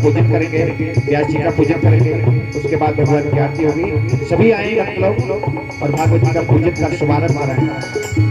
पूजन करेंगे, व्यास जी का पूजन करेंगे, उसके बाद भगवान की आरती होगी। सभी आएंगे आप लोग और भागवत जी का पूजन का शुभारंभ कराएंगे।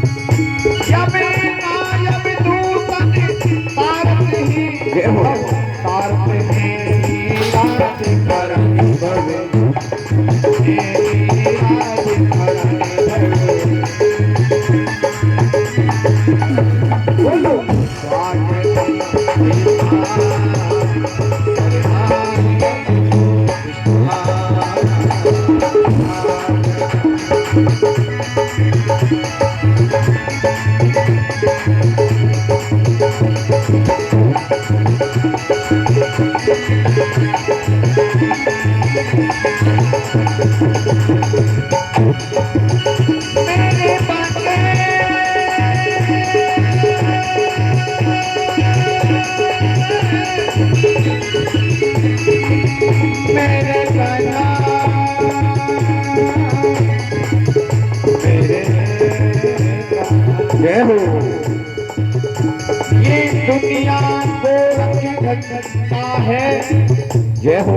जय हो।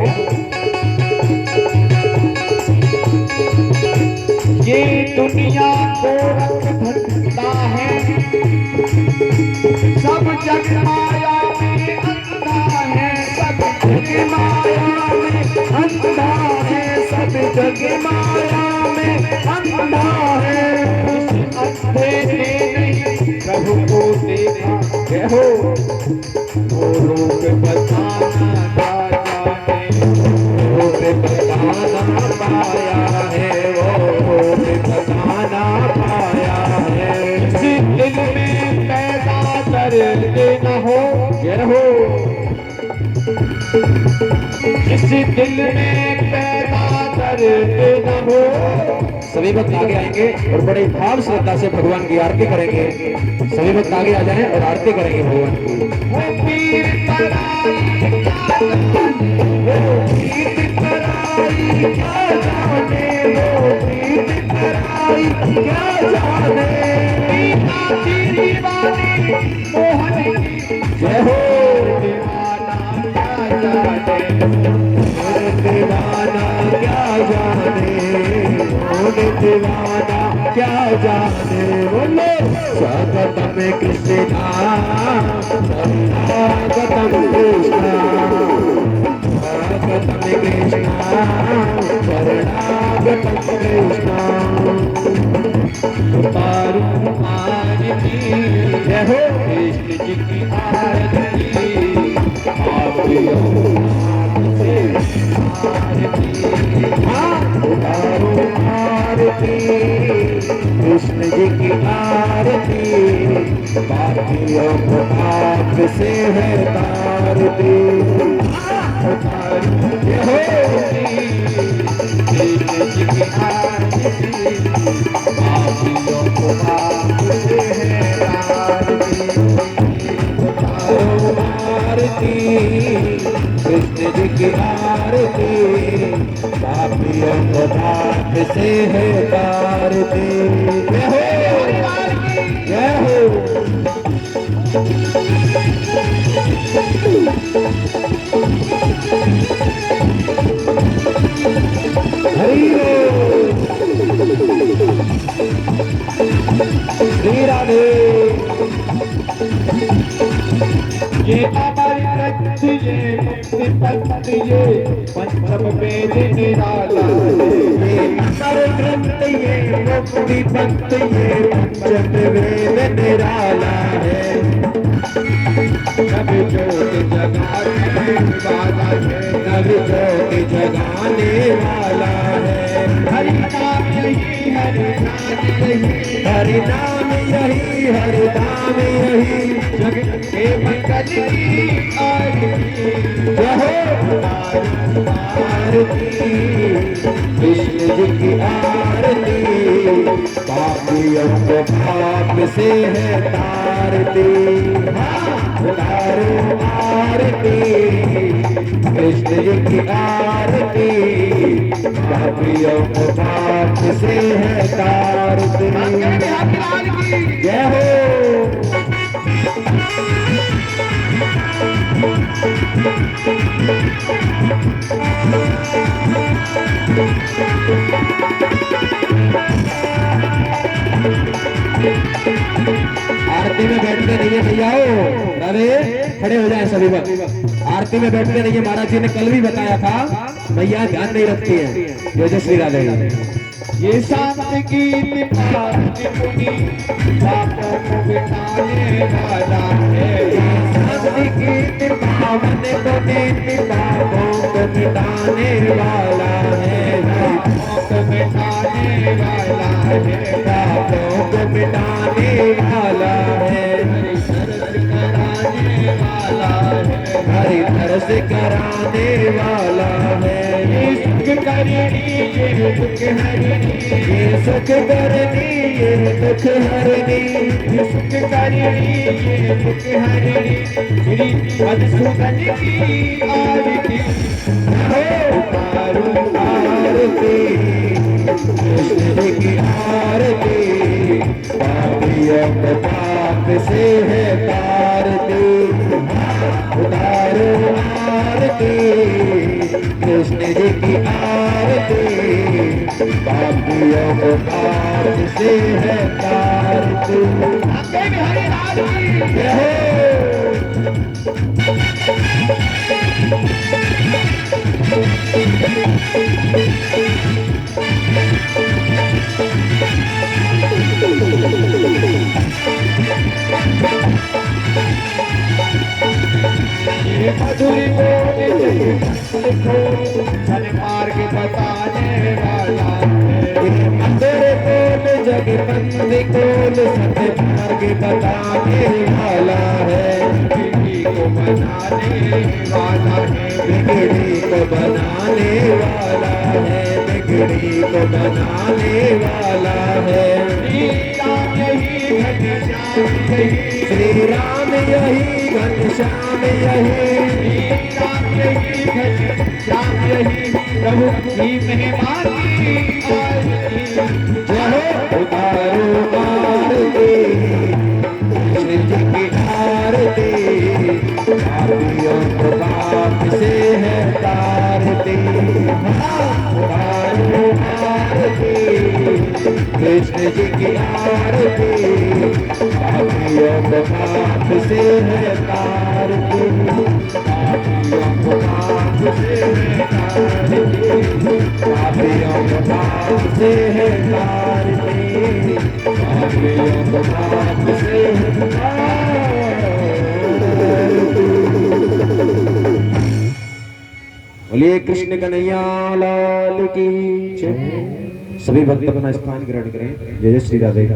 ये दुनिया को धरता है, सब जग माया में अंधा है, सब जग माया में अंधा है, सब जग माया में अंधा है। इस अंधे ने नहीं प्रभु को देखा। जय हो। वो रोग बताना बताना पाया है, वो बताना पाया है। इसी दिल में पैदा करते न हो। जय हो। इसी दिल में पैदा करते न हो। सभी भक्त आगे आएंगे और बड़े भाव श्रद्धा से भगवान की आरती करेंगे। सभी भक्त आगे आ जाएं और आरती करेंगे भगवान की। जय हो। दीवाना क्या जाने, दीवाना क्या जाने। बोलो स्वागतम कृष्णा, स्वागतम कृष्णा, स्वागतम कृष्णा, शरणागतम कृष्णा। पारू आरती जय हो कृष्ण जी की आरती, आरती कृष्ण जी की आरती, बाकियों को आप से है तारती। कृष्ण जी की आरती, बाकियों को आप से है तारती। आरती कृष्ण जी की आरती, पापियों को पाप से है तारती। जय हो जय हो। हरि श्री राधे। ये हमारी रक्त, ये मुक्ति पथ, ये पंचम वेद निराला है। ये हमारे ग्रंथ, ये मुक्ति पथ, ये पंचम वेद निराला है। नव ज्योत जगाने वाला है, नव ज्योत जगाने वाला है। हरि नाम यही, हरि नाम यही, हरि नाम यही, हरि नाम यही, जग के मंगल की आरती। जय हो आरती कृष्ण जी की आरती, पापियों को पाप से है तारती। उतारो आरती कृष्ण जी की आरती, पापियों को पाप से है तारती। जय हो। आरती में बैठते नहीं है भैया, अरे खड़े हो जाए सभी बात। आरती में बैठते नहीं है, महाराज जी ने कल भी बताया था, भैया ध्यान नहीं रखती है। जय श्री राधे। ये शांत की पापों को मिटाने वाला है। शांत की पावन को पापों को मिटाने वाला है। पापों को मिटाने वाला है, पापों को मिटाने वाला है। हरि तरस कराने वाला है। ये सुख करनी, ये दुख हरनी, ये सुख करनी, ये दुख हरनी, ये सुख करनी, ये दुख हरनी। श्री मधुसूदन की आरती, उतारू आरती कृष्ण जी की आरती, पापियों को पाप से है तारती। उतारो आरती कृष्ण जी की आरती, पापियों को पाप से है तारती। जय हो। मधुरी बोल मार्ग बताने वाला है। मधुर बोल जग बंदी बोल सत मार्ग बताने वाला है। बिगड़ी को बनाने वाला है, बिगड़ी को बनाने वाला है, बिगड़ी को बनाने वाला है। श्री राम यही घनश्याम यही, राम यही घनश्याम यही, प्रभु की महिमा की आरती। जय हो। उतारो आरती कृष्ण जी की आरती, पापियों को पाप से है तारती, उतारो आरती, कृष्ण जी की आरती, पापियों को पाप से है तारती, पापियों को पाप से है तारती, पापियों को पाप से है तारती, पापियों को पाप से है तारती। बोलिए कृष्ण कन्हैया लाल की जय। सभी भक्त अपना स्थान ग्रहण करें। जय जय श्री राधे।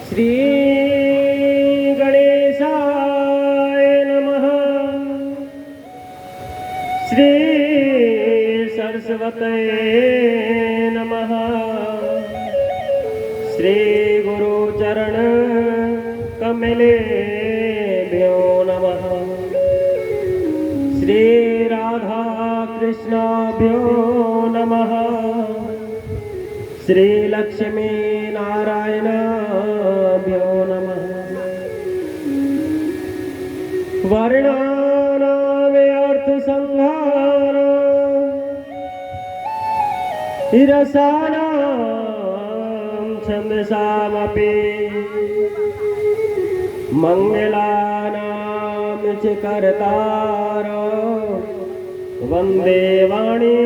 श्री गणेशाय नमः। श्री सरस्वते नमः। श्री गुरुचरण कमलेभ्यो नमः। श्री राधा कृष्णाभ्यो नमः। श्री लक्ष्मी नारायणाभ्यो नमः। वर्णानामर्थसंहार रसानां छन्दसामपि मंगलानां च कर्तार वन्दे वाणी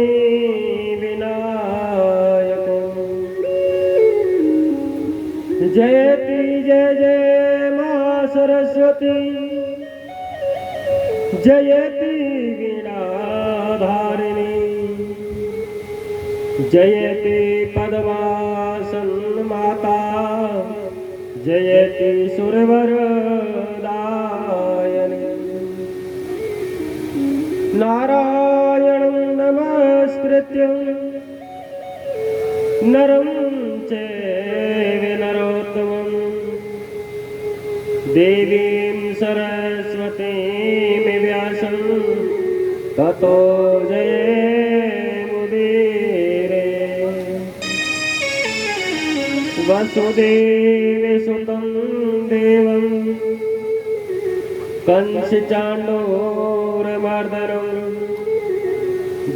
जयति जय जय मां सरस्वती। जयति वीणाधारिणी। जयति पद्मासन माता। जयति सुरवरदायिनी। नारायणं नमस्कृत्य नरं चैव नरोत्तमं देवीं सरस्वतीं व्यासं ततो जयमुदीरये। वसुदेवसुतं देवं कंसचाण्डूरमर्दनं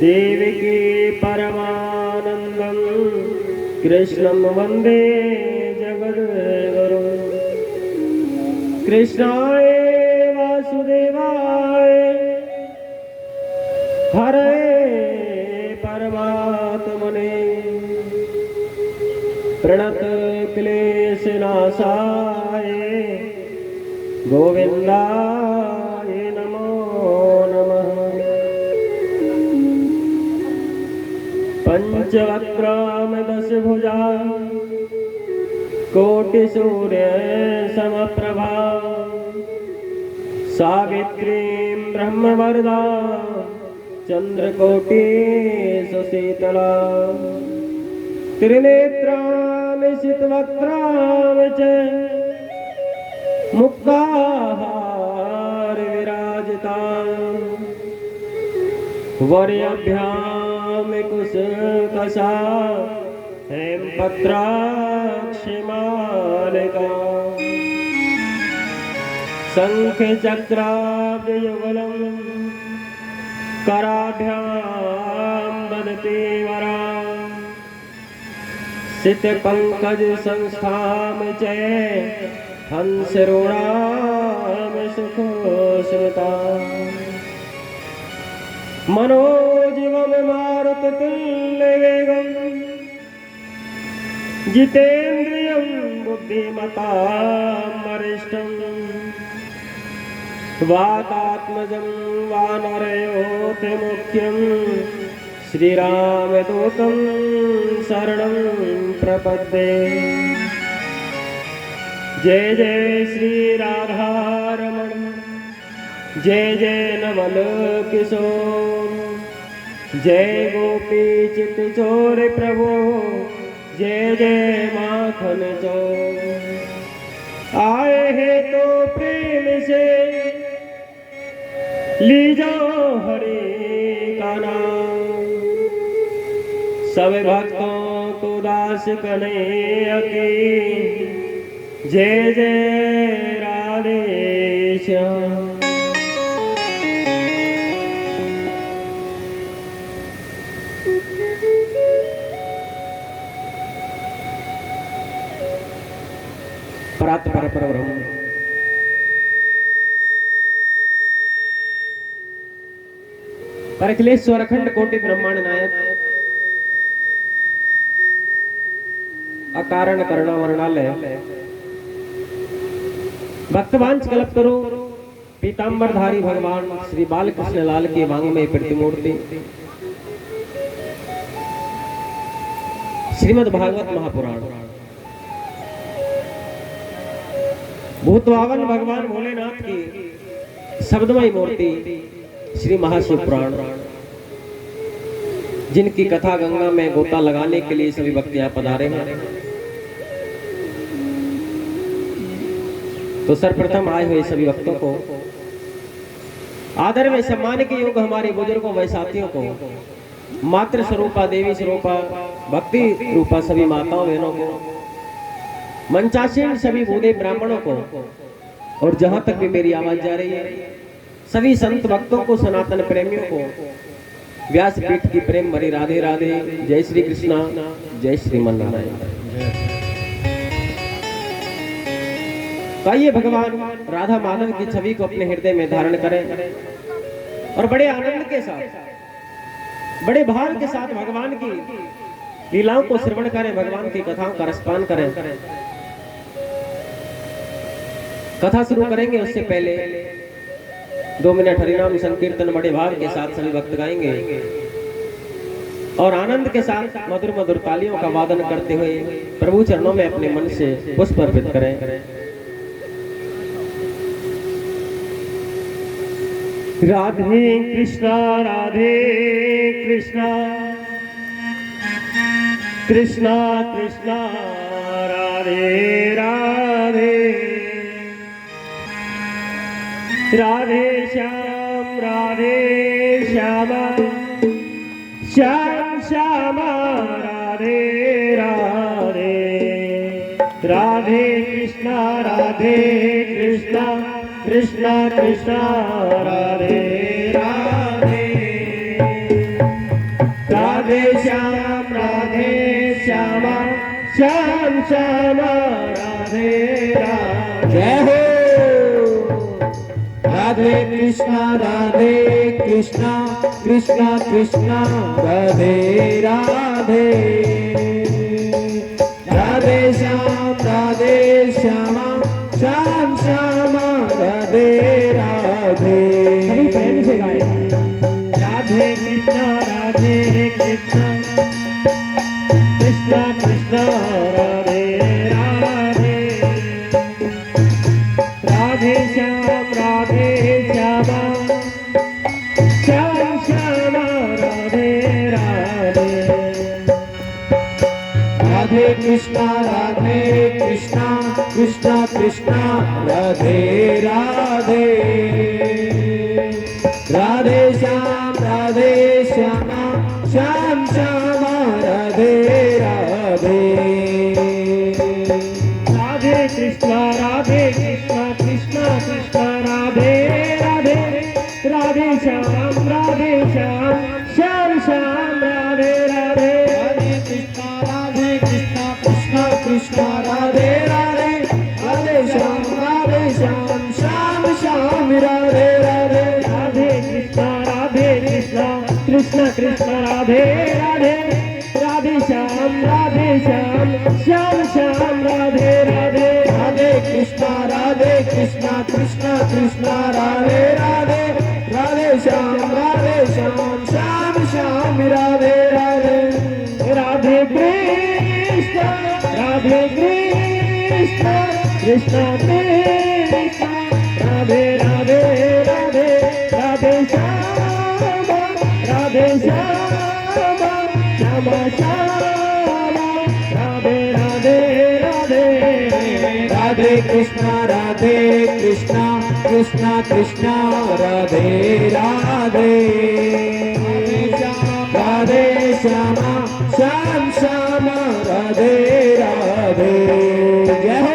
देवकी परमानन्दं कृष्णं वन्दे जगद्गुरुं। कृष्णाय वासुदेवाय हरे परमात्मने प्रणत क्लेशनाशाय गोविन्दाय नमो नमः। पंचवक्त्रं दशभुजा कोटिसूर्य समप्रभा सावित्रीं ब्रह्मवरदा चंद्रकोटि सुशीतला त्रिनेत्रां शीतवक्त्रां च मुक्ताहार विराजिता वर्याभ्यां कुशकसा हेमपत्राक्षमालिका शङ्खचक्राब्जयुगलं कराभ्यां ददति वरा सितपङ्कजसंस्थां च हंसरूढां सुखस्मिता मनोजीवं मारुततुल्यवेगं जितेन्द्रियं बुद्धिमतां वरिष्ठं वातात्मजं वानरयोऽतिमुख्यं श्रीरामदूतं शरणं प्रपद्ये। जय जय श्री राधारमण, जय जय नवल किशोर, जय गोपी चित चोर प्रभु, जय जय माखन चोर। आए हैं तो प्रेम से लीजो हरि का नाम, सब भक्तों को दास कन्हैया की, जय जय राधे श्याम। परात पर ब्रह्म परखलेश्वर अखंड कोटि ब्रह्मांड नायक, अकारण करुणा वर्णालय, भक्तवांच कल्प करो पीतांबरधारी भगवान श्री बालकृष्ण लाल की वांग्मय प्रतिमूर्ति, श्रीमद् भागवत महापुराण, भूतवावन भगवान भोलेनाथ की शब्दमय मूर्ति श्री महाशिव पुराण, जिनकी कथा गंगा में गोता लगाने के लिए सभी भक्त यहाँ पधारे हैं। तो सर्वप्रथम आए हुए सभी भक्तों को आदर में सम्मान के योग हमारे बुजुर्गों व साथियों को, मातृ स्वरूपा, देवी स्वरूपा, भक्ति रूपा सभी माताओं बहनों को, मंचासीन सभी बूढ़े ब्राह्मणों को, और जहां तक भी मेरी आवाज जा रही है सभी संत भक्तों को, सनातन प्रेमियों को, व्यासपीठ की प्रेम भरी राधे राधे। जय श्री कृष्णा, जय श्रीमन नारायण। आइए भगवान राधा माधव की छवि को अपने हृदय में धारण करें और बड़े आनंद के साथ, बड़े भाव के साथ भगवान की लीलाओं को श्रवण करें, भगवान की कथाओं का रसपान करें। कथा शुरू करेंगे उससे पहले 2 मिनट हरिनाम संकीर्तन बड़े भाव के साथ सभी भक्त गाएंगे और आनंद के साथ मधुर मधुर तालियों का वादन करते हुए प्रभु चरणों में अपने मन से पुष्प अर्पित करें। राधे कृष्णा राधे कृष्णा, कृष्णा कृष्णा राधे राधे, राधे श्याम श्यामा, श्याम श्यामा राधे राधे, राधे कृष्णा कृष्णा, कृष्णा कृष्णा राधे राधे, राधे श्यामा, श्याम श्यामा राधे राधे। जय हो। राधे कृष्णा, कृष्णा कृष्णा राधे राधे, राधे श्यामा, श्याम श्यामा राधे राधे। सभी प्रेम से गाए। राधे कृष्णा, कृष्णा कृष्णा राधे राधे, राधे श्यामा, श्याम श्यामा राधे राधे, राधे कृष्णा, कृष्णा कृष्णा राधे राधे, राधे श्यामा, श्याम श्यामा राधे राधे, राधे कृष्णा, कृष्णा कृष्णा राधे राधे, राधे श्याम, श्याम श्याम राधे राधे, राधे कृष्णा, कृष्णा कृष्णा राधे राधे, राधे श्याम, श्याम श्याम राधे राधे, राधे कृष्णा, कृष्णा कृष्णा राधे राधे, राधे श्याम, श्याम श्याम राधे राधे, राधे कृष्णा, कृष्णा कृष्णा राधे राधे, राधे श्याम, श्याम श्याम श्याम राधे राधे राधे कृष्ण राधे कृष्ण कृष्ण कृष्ण राधे राधे राधे राधे श्याम राधे श्याम श्याम श्याम राधे राधे राधे राधे कृष्णा कृष्णा कृष्णा राधे राधे राधे श्यामा श्याम श्याम राधे राधे जय हो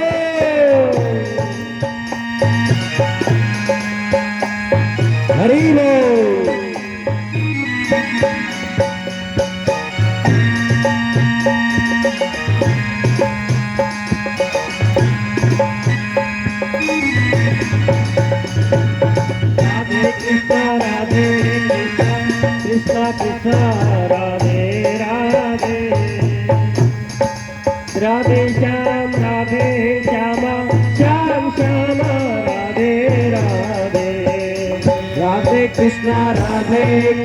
हरि बोल राधे कृष्ण कृष्ण राधे राधे राधे श्याम श्यामा श्याम श्याम राधे राधे राधे कृष्णा कृष्णा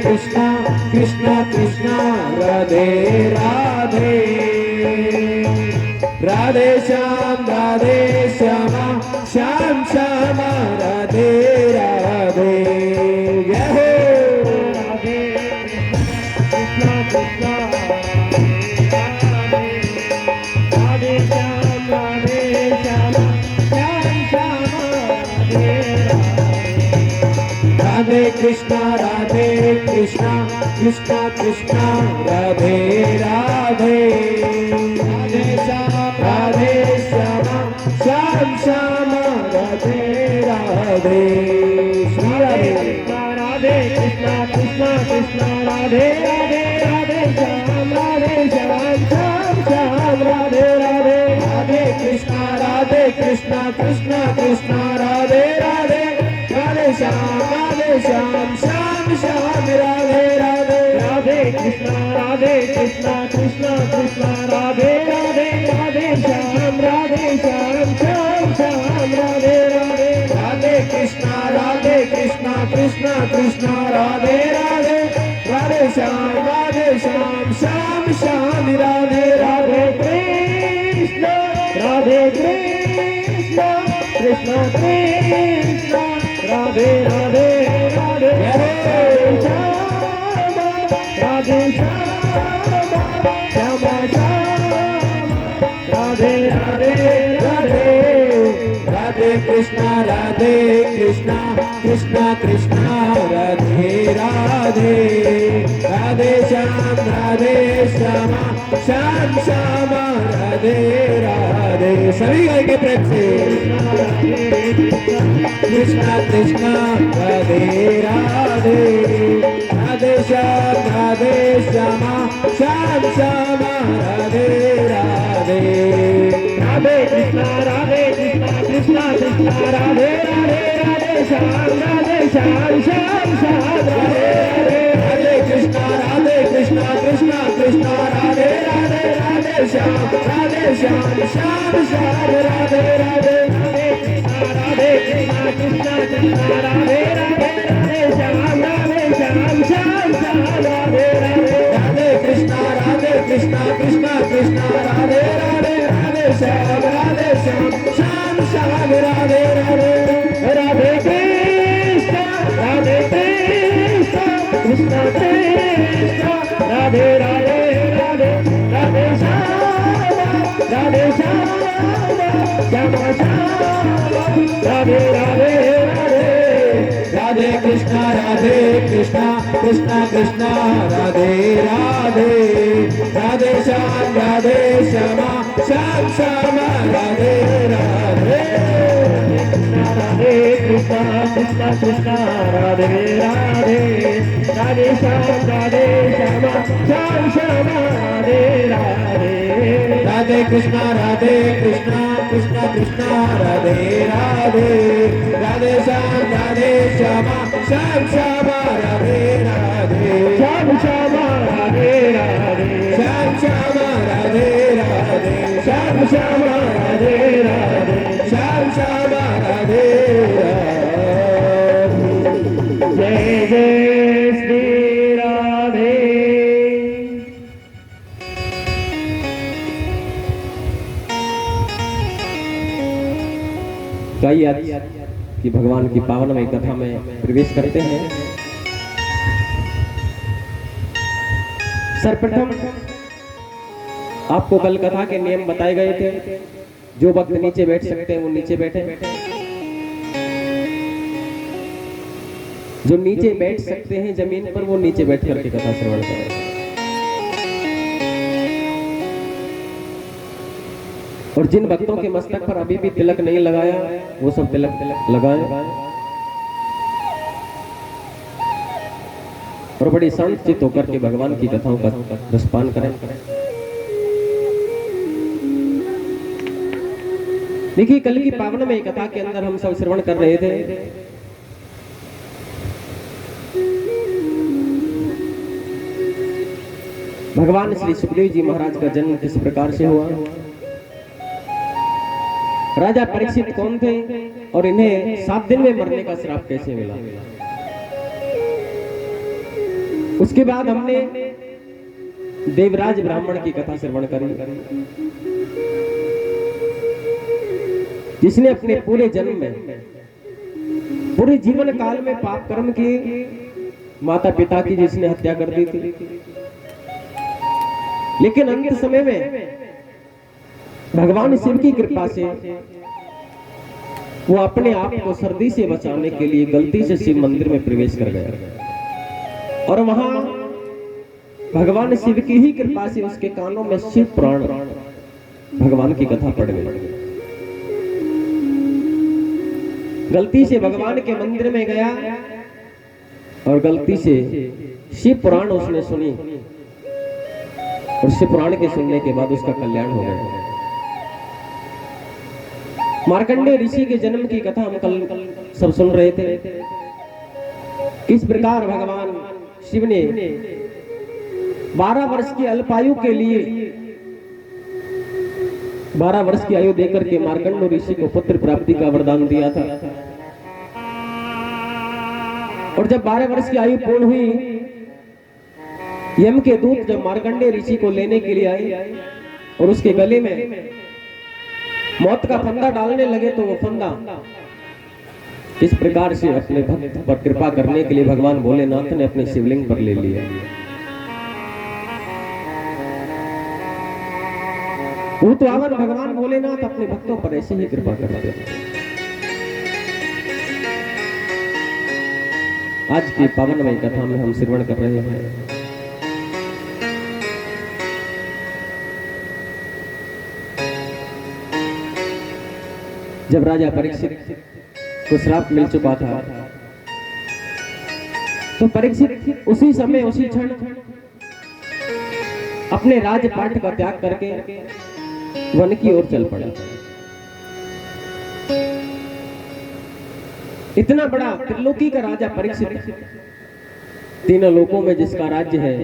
कृष्णा राधे राधे राधे श्यामा श्याम श्याम राधे राधे जय हो राधे कृष्ण कृष्ण राधे श्याम श्यामा श्याम श्याम राधे राधे कृष्णा कृष्णा राधे राधे राधे श्यामा श्याम श्याम राधे राधे श्री राधे राधे कृष्ण कृष्ण राधे राधे राधे श्याम श्याम श्याम राधे राधे राधे कृष्णा कृष्णा राधे राधे राधे श्याम श्याम श्याम राधे राधे राधे कृष्ण कृष्ण राधे राधे राधे श्याम श्याम श्याम राधे राधे राधे कृष्णा कृष्णा राधे राधे राधे श्याम श्याम श्याम राधे राधे कृष्ण राधे कृष्ण कृष्ण कृष्ण राधे राधे राधे श्याम राधे श्याम श्याम श्याम राधे राधे राधे राधे कृष्णा कृष्णा राधे राधे राधे श्याम श्याम श्याम राधे राधे सभी गाएंगे प्रेम से कृष्णा राधे राधे राधे श्याम श्याम श्याम राधे राधे राधे कृष्ण कृष्ण राधे राधे राधे श्याम श्याम श्याम राधे राधे कृष्णा कृष्णा राधे राधे राधे श्याम श्याम राधे राधे राधे कृष्ण राधे राधे राधे श्याम श्याम राधे राधे राधे कृष्णा कृष्णा राधे राधे राधे श्याम श्याम राधे राधे राधे कृष्ण कृष्ण कृष्ण राधे राधे राधे राधे श्याम श्याम राधे राधे राधे राधे कृष्णा राधे राधे राधे श्याम श्याम राधे राधे राधे कृष्ण राधे राधे राधे श्याम श्याम राधे राधे राधे कृष्णा राधे राधे राधे श्याम श्याम राधे राधे श्याम राधे राधे श्याम राधे राधे श्याम राधे राधे श्याम राधे राधे जय जय श्री राधे तो आइए आज की भगवान की पावनमय कथा में प्रवेश करते हैं। सर्वप्रथम आपको कल कथा के नियम बताए गए थे। जो भक्त नीचे बैठ सकते हैं वो नीचे बैठे, जो नीचे बैठ सकते हैं जमीन पर वो नीचे बैठ करके कथा श्रवण करें। और जिन भक्तों के मस्तक पर अभी भी तिलक नहीं लगाया वो सब तिलक लगाएं और बड़ी शांतचित्त होकर के भगवान की कथाओं का रसपान करें। देखिए, कल की पावनमय कथा के अंदर हम सब श्रवण कर रहे थे भगवान श्री सुखदेव जी महाराज का जन्म किस प्रकार से हुआ, राजा परीक्षित कौन थे और इन्हें 7 दिन में मरने का श्राप कैसे मिला। उसके बाद हमने देवराज ब्राह्मण की कथा श्रवण करी, जिसने अपने पूरे जन्म में, पूरे जीवन काल में पाप कर्म किए, माता पिता की जिसने हत्या कर दी थी, लेकिन अंत समय में भगवान शिव की कृपा से वो अपने आप को सर्दी से बचाने के लिए गलती से शिव मंदिर में प्रवेश कर गया और वहां भगवान शिव की ही कृपा से उसके कानों में शिव पुराण भगवान की कथा पड़ गई। गलती से भगवान के मंदिर में गया और गलती से शिव पुराण उसने सुनी और शिव पुराण के सुनने के बाद उसका कल्याण हो गया। मार्कंडेय ऋषि के जन्म की कथा हम कल सब सुन रहे थे। किस प्रकार भगवान शिव ने 12 वर्ष की अल्पायु के लिए 12 वर्ष की आयु देकर के मार्कंडेय ऋषि को पुत्र प्राप्ति का वरदान दिया था। और जब 12 वर्ष की आयु पूर्ण हुई, यम के दूत जब मार्कंडेय ऋषि को लेने के लिए आए और उसके गले में मौत का फंदा डालने लगे, तो वो फंदा किस प्रकार से अपने भक्त पर कृपा करने के लिए भगवान भोलेनाथ ने अपने शिवलिंग पर ले लिया। भूतवाहन भगवान भोलेनाथ अपने भक्तों पर ऐसे ही कृपा करते हैं। आज की पावनमय कथा में हम श्रवण कर रहे हैं जब राजा परीक्षित को श्राप मिल चुका था, तो परीक्षित उसी समय उसी क्षण अपने राजपाट का त्याग करके वन की ओर चल पड़ा। इतना बड़ा त्रिलोकी का राजा परीक्षित, तीनों लोकों में जिसका राज्य है,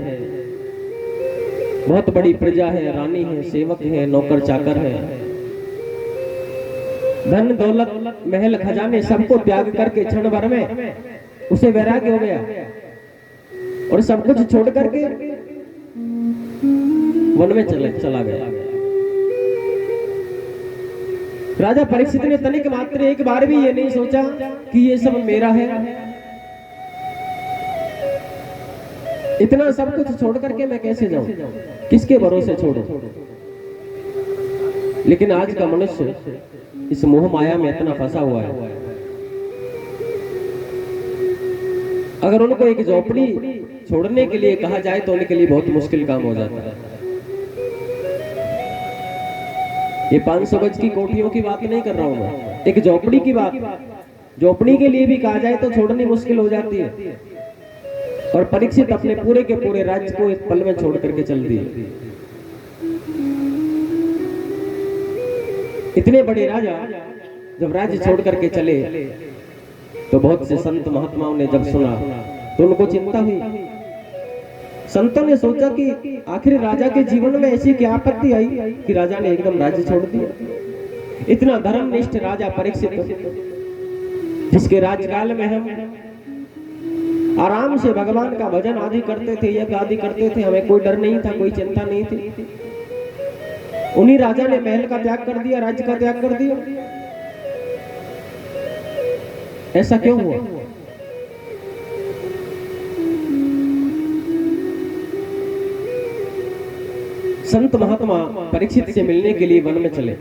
बहुत बड़ी प्रजा है, रानी है, सेवक है, नौकर चाकर है, धन दौलत महल खजाने सबको त्याग करके क्षण भर में उसे वैराग्य हो गया और सब कुछ छोड़ करके वन में चला गया। राजा परीक्षित ने तनिक मात्र एक बार भी ये नहीं सोचा कि ये सब मेरा है। इतना सब कुछ छोड़ करके मैं कैसे जाऊं, किसके भरोसे छोड़ूं। लेकिन आज का मनुष्य इस मोह माया में इतना फंसा हुआ है, अगर उनको एक झोपड़ी छोड़ने के लिए कहा जाए तो उनके लिए बहुत मुश्किल काम हो जाता है। ये 500 गज की कोठियों की बात नहीं कर रहा हूं मैं, एक झोपड़ी की बात। झोपड़ी के लिए भी कहा जाए तो छोड़नी मुश्किल हो जाती है। और परीक्षित अपने पूरे के पूरे राज्य को एक पल में छोड़ करके चल दिए। इतने बड़े राजा जब राज्य छोड़ करके चले तो बहुत से संत महात्माओं ने जब सुना तो उनको चिंता हुई। संतों ने सोचा कि आखिर राजा के जीवन में ऐसी क्या आपत्ति आई कि राजा ने एकदम राज्य छोड़ दिया। इतना धर्मनिष्ठ राजा परीक्षित, जिसके राजकाल में हम आराम से भगवान का भजन आदि करते थे, यज्ञ आदि करते थे, हमें कोई डर नहीं था, कोई चिंता नहीं थी। उन्हीं राजा ने महल का त्याग कर दिया, राज्य का त्याग कर दिया। ऐसा क्यों हुआ? संत महात्मा परीक्षित से मिलने के लिए वन में चले।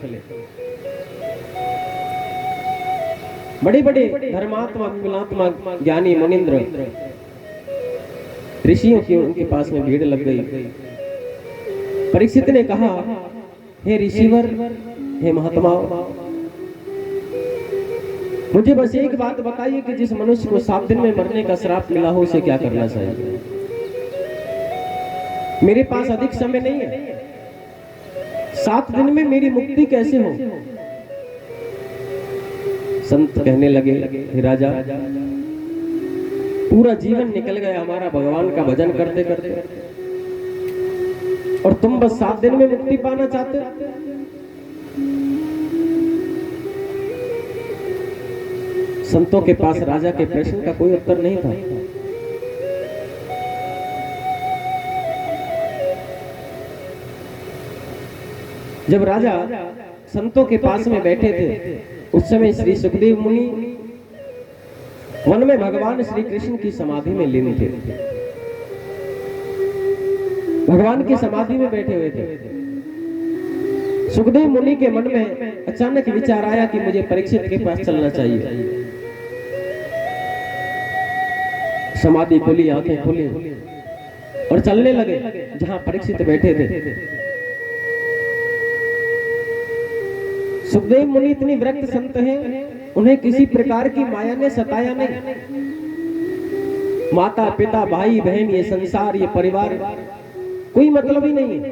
बड़े बड़े धर्मात्मा विमलात्मा ज्ञानी मुनिंद्र ऋषियों की उनके पास में भीड़ लग गई। परीक्षित ने कहा, हे ऋषिवर, हे महात्मा, मुझे बस एक बात बताइए कि जिस मनुष्य को 7 दिन में मरने का श्राप मिला हो उसे क्या करना चाहिए? मेरे पास अधिक समय नहीं है, 7 दिन में मेरी मुक्ति कैसे हो? संत कहने लगे, हे राजा, पूरा जीवन निकल गया हमारा भगवान का भजन करते करते, और तुम बस 7 दिन में मुक्ति पाना चाहते हो? संतों के पास राजा के प्रश्न का कोई उत्तर नहीं था। जब राजा संतों के पास में बैठे थे, उस समय श्री सुखदेव मुनि वन में भगवान श्री कृष्ण की समाधि में लीन थे। भगवान की समाधि में बैठे हुए थे। सुखदेव मुनि के मन में अचानक विचार आया कि मुझे परीक्षित के पास चलना चाहिए। समाधि खुली, आंखें खुली और चलने लगे जहां परीक्षित बैठे थे। सुखदेव मुनि इतनी विरक्त संत हैं, उन्हें किसी प्रकार की माया ने सताया नहीं। माता पिता भाई बहन, ये संसार, ये परिवार, कोई मतलब ही नहीं है।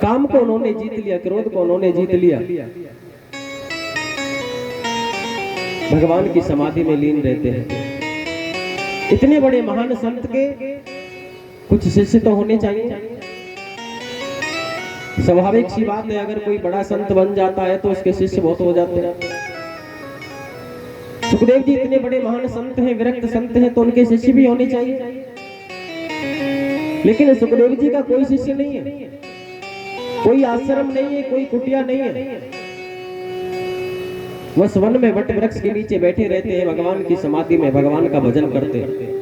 काम को उन्होंने जीत लिया, क्रोध को उन्होंने जीत लिया। भगवान की समाधि में लीन रहते हैं। इतने बड़े महान संत के कुछ शिष्य तो होने चाहिए। स्वाभाविक सी बात है, अगर कोई बड़ा संत बन जाता है तो उसके शिष्य बहुत हो जाते हैं। सुखदेव जी इतने बड़े महान संत हैं, विरक्त संत हैं, तो उनके शिष्य भी होने चाहिए। लेकिन सुखदेव जी का कोई शिष्य नहीं है, कोई आश्रम नहीं है, कोई कुटिया नहीं है। बस वन में वट वृक्ष के नीचे बैठे रहते हैं, भगवान की समाधि में भगवान का भजन करते हैं।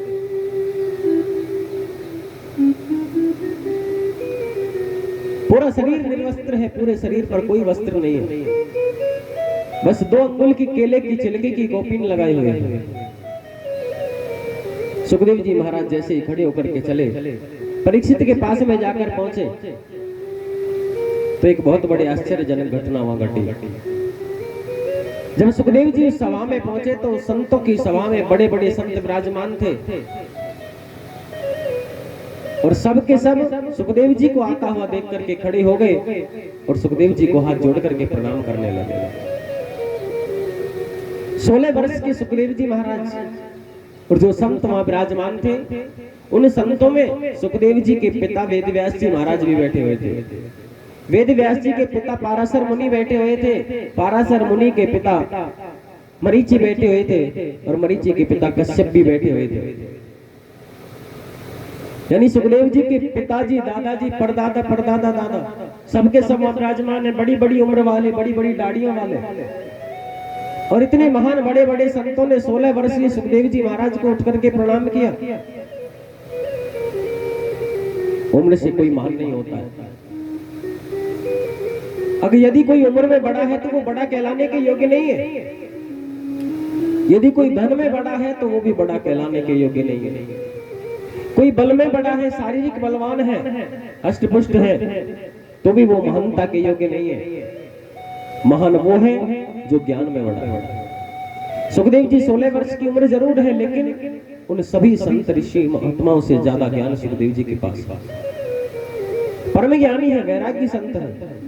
पूरा शरीर निर्वस्त्र है, पूरे शरीर पर कोई वस्त्र नहीं है, बस 2 अंगुल की केले की छिलके की गोपीन लगाए हुए हैं। सुखदेव जी महाराज जैसे ही खड़े होकर के चले, परीक्षित के पास में जाकर पहुंचे तो एक बहुत बड़ी आश्चर्यजनक घटना वहां घटी। जब सुखदेव जी उस सभा में पहुंचे तो संतों की सभा में बड़े बड़े संत विराजमान थे, और सब के सब सुखदेव जी को आता हुआ देख करके खड़े हो गए और सुखदेव जी को हाथ जोड़ करके प्रणाम करने लगे। 16 वर्ष के सुखदेव जी महाराज और जो संत वहां विराजमान थे, उन संतों में सुखदेव जी के पिता वेदव्यास जी महाराज भी बैठे हुए थे। वेदव्यास जी के पिता पाराशर मुनि बैठे हुए थे, पाराशर मुनि के पिता मरीचि बैठे हुए थे, और मरीचि के पिता कश्यप भी बैठे हुए थे। यानी सुखदेव जी के पिताजी, दादाजी, परदादा, परदादा, दादा, सबके सब विराजमान है। बड़ी बड़ी उम्र वाले, बड़ी बड़ी दाढ़ियों वाले, और इतने महान बड़े बड़े संतों ने 16 वर्षीय सुखदेव जी महाराज को उठ करके प्रणाम किया। उम्र से कोई महान नहीं होता है। अगर यदि कोई उम्र में बड़ा है तो वो बड़ा कहलाने के योग्य नहीं है। यदि कोई धन में बड़ा है तो वो भी बड़ा कहलाने के योग्य नहीं है। कोई बल में बड़ा है, शारीरिक बलवान है, अष्टपुष्ट है, तो भी वो महानता के योग्य नहीं है। महान वो है जो ज्ञान में बड़ा है। सुखदेव जी 16 वर्ष की उम्र जरूर है, लेकिन उन सभी संत ऋषि महात्माओं से ज्यादा ज्ञान सुखदेव जी के पास। परम ज्ञानी है, वैराग्य संत है।